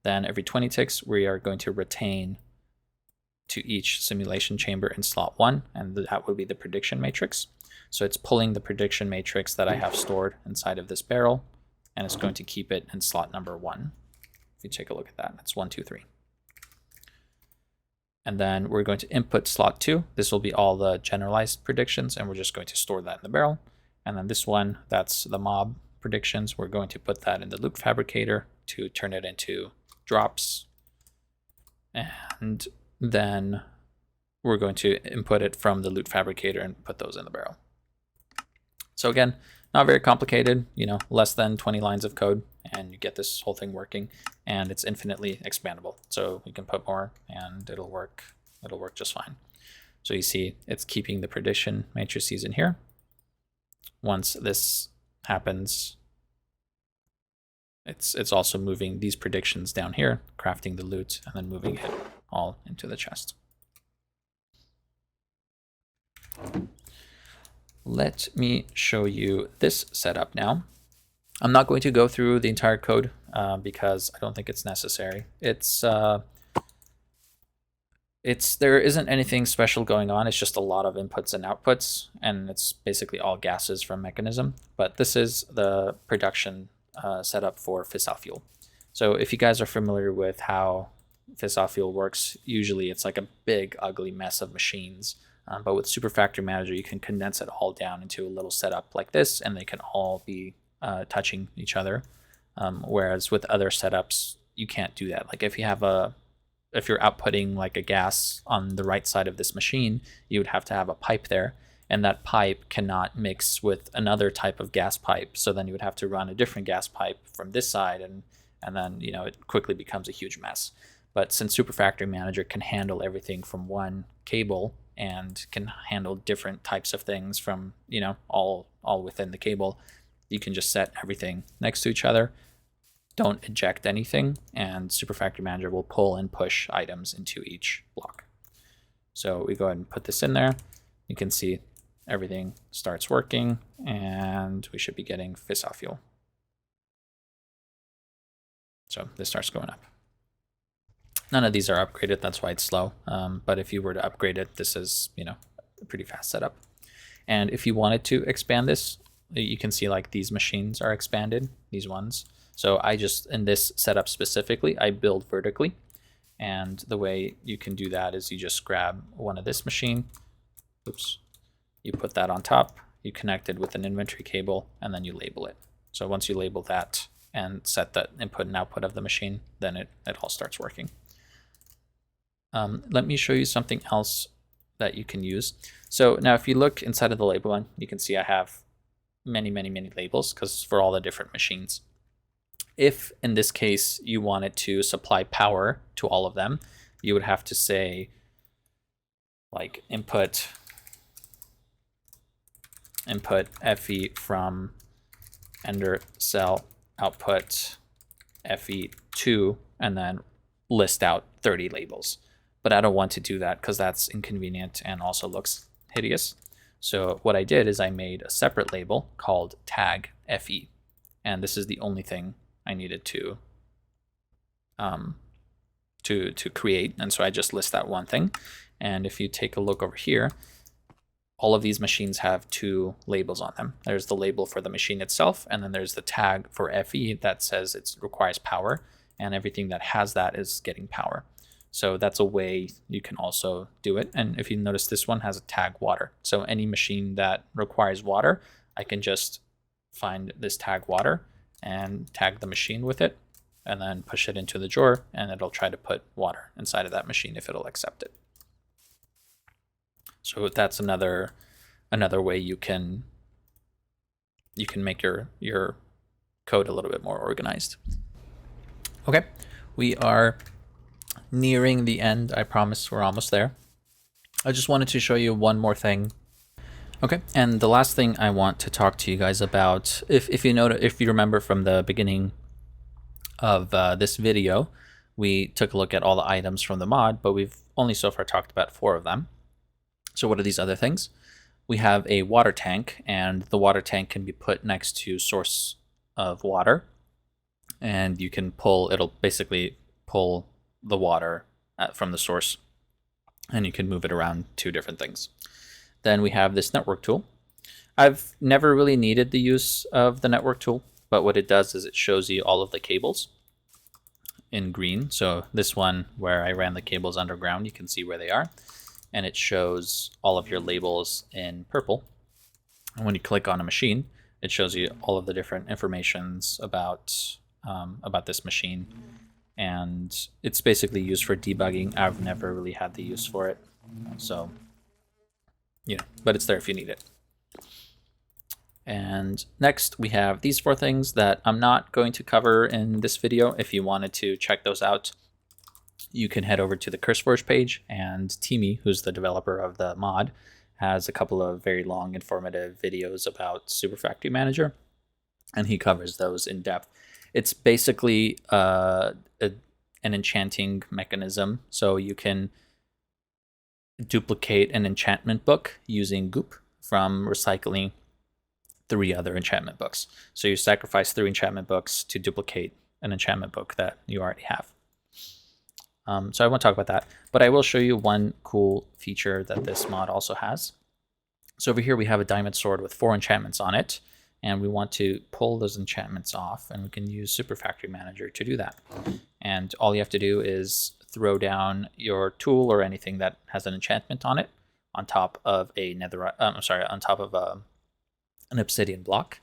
Then every 20 ticks we are going to retain to each simulation chamber in slot 1, and that will be the prediction matrix. So it's pulling the prediction matrix that I have stored inside of this barrel, and it's going to keep it in slot number 1. If you take a look at that, that's 1, 2, 3. And then we're going to input slot 2. This will be all the generalized predictions, and we're just going to store that in the barrel. And then this one, that's the mob predictions. We're going to put that in the loop fabricator to turn it into drops. And then we're going to input it from the loot fabricator and put those in the barrel. So again, not very complicated, less than 20 lines of code, and you get this whole thing working, and it's infinitely expandable. So we can put more and it'll work just fine. So you see it's keeping the prediction matrices in here. Once this happens, it's also moving these predictions down here, crafting the loot, and then moving it all into the chest. Let me show you this setup now. I'm not going to go through the entire code because I don't think it's necessary. There isn't anything special going on. It's just a lot of inputs and outputs, and it's basically all gases from Mekanism. But this is the production setup for Fissile Fuel. So if you guys are familiar with how Fissile Fuel works, usually it's like a big, ugly mess of machines. But with Super Factory Manager, you can condense it all down into a little setup like this, and they can all be touching each other. Whereas with other setups, you can't do that. Like if you're outputting like a gas on the right side of this machine, you would have to have a pipe there, and that pipe cannot mix with another type of gas pipe. So then you would have to run a different gas pipe from this side, and then it quickly becomes a huge mess. But since Super Factory Manager can handle everything from one cable and can handle different types of things from all within the cable, you can just set everything next to each other, don't eject anything, and Super Factory Manager will pull and push items into each block. So we go ahead and put this in there. You can see everything starts working, and we should be getting Fissile Fuel. So this starts going up. None of these are upgraded, that's why it's slow. But if you were to upgrade it, this is, you know, a pretty fast setup. And if you wanted to expand this, you can see like these machines are expanded, these ones. So I just, in this setup specifically, I build vertically. And the way you can do that is you just grab one of this machine, oops, you put that on top, you connect it with an inventory cable, and then you label it. So once you label that and set that input and output of the machine, then it all starts working. Let me show you something else that you can use. So now if you look inside of the label one, you can see I have many labels because for all the different machines. If in this case you wanted to supply power to all of them, you would have to say like input FE from ender cell output FE2 and then list out 30 labels. But I don't want to do that because that's inconvenient and also looks hideous. So what I did is I made a separate label called tag FE, and this is the only thing I needed to create. And so I just list that one thing. And if you take a look over here, all of these machines have two labels on them. There's the label for the machine itself, and then there's the tag for FE that says it requires power, and everything that has that is getting power. So that's a way you can also do it. And if you notice, this one has a tag water. So any machine that requires water, I can just find this tag water and tag the machine with it, and then push it into the drawer, and it'll try to put water inside of that machine if it'll accept it. So that's another way you can make your code a little bit more organized. Okay, we are nearing the end. I promise we're almost there. I just wanted to show you one more thing. Okay, and the last thing I want to talk to you guys about, if you remember from the beginning of this video, we took a look at all the items from the mod, but we've only so far talked about 4 of them. So what are these other things? We have a water tank, and the water tank can be put next to source of water, and you can it'll basically pull the water from the source, and you can move it around to different things. Then we have this network tool. I've never really needed the use of the network tool, but what it does is it shows you all of the cables in green. So this one where I ran the cables underground, you can see where they are. And it shows all of your labels in purple. And when you click on a machine, it shows you all of the different informations about this machine. And it's basically used for debugging. I've never really had the use for it. So, you know, but it's there if you need it. And next we have these 4 things that I'm not going to cover in this video. If you wanted to check those out, you can head over to the CurseForge page, and Timmy, who's the developer of the mod, has a couple of very long informative videos about Super Factory Manager, and he covers those in depth. It's basically an enchanting mechanism, so you can duplicate an enchantment book using Goop from recycling 3 other enchantment books. So you sacrifice 3 enchantment books to duplicate an enchantment book that you already have. So I won't talk about that, but I will show you one cool feature that this mod also has. So over here we have a diamond sword with 4 enchantments on it, and we want to pull those enchantments off, and we can use Super Factory Manager to do that. And all you have to do is throw down your tool or anything that has an enchantment on it on top of an obsidian block.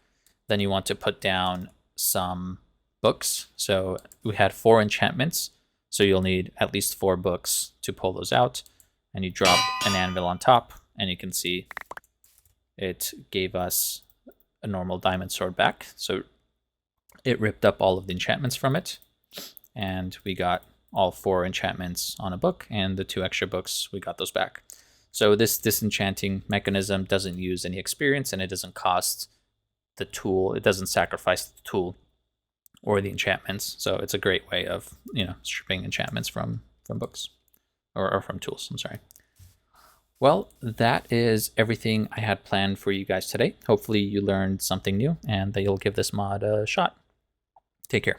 Then you want to put down some books. So we had 4 enchantments. So you'll need at least 4 books to pull those out, and you drop an anvil on top, and you can see it gave us a normal diamond sword back. So it ripped up all of the enchantments from it, and we got all 4 enchantments on a book, and the 2 extra books, we got those back. So this disenchanting mechanism doesn't use any experience, and it doesn't cost the tool, it doesn't sacrifice the tool or the enchantments. So it's a great way of, you know, stripping enchantments from books or from tools, I'm sorry. Well, that is everything I had planned for you guys today. Hopefully you learned something new and that you'll give this mod a shot. Take care.